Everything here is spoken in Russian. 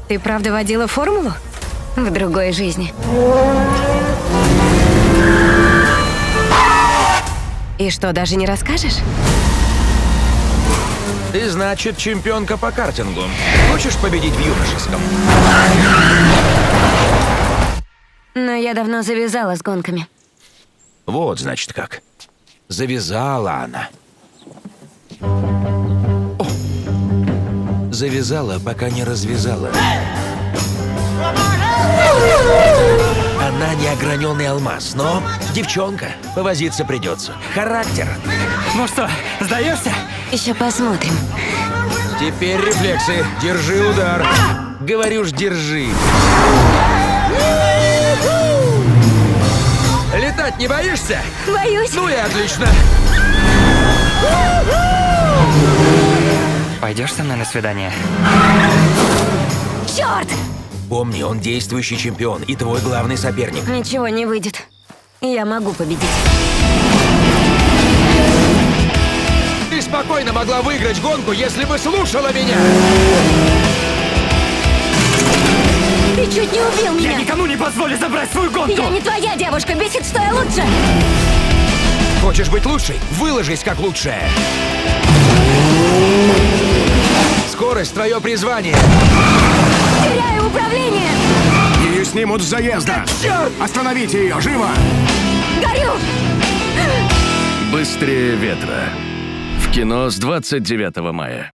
Ты правда водила формулу? В другой жизни. И что, даже не расскажешь? Ты, значит, чемпионка по картингу. Хочешь победить в юношеском? Но я давно завязала с гонками. Вот, значит, как. Завязала она. О! Завязала, пока не развязала. Она не ограненный алмаз, но девчонка. Повозиться придется. Характер. Ну что, сдаешься? Еще посмотрим. Теперь рефлексы. Держи удар. Говорю ж, держи. Летать не боишься? Боюсь. Ну и отлично. Пойдешь со мной на свидание? Черт! Помни, он действующий чемпион и твой главный соперник. Ничего не выйдет. Я могу победить. Ты спокойно могла выиграть гонку, если бы слушала меня. Ты чуть не убил меня. Я никому не позволю забрать свою гонку! Я не твоя девушка, бесит, что я лучше. Хочешь быть лучшей? Выложись как лучшая. Скорость — твое призвание. Теряю управление. Ее снимут с заезда. Остановите ее, живо! Горю. «Быстрее ветра». В кино с 29 мая.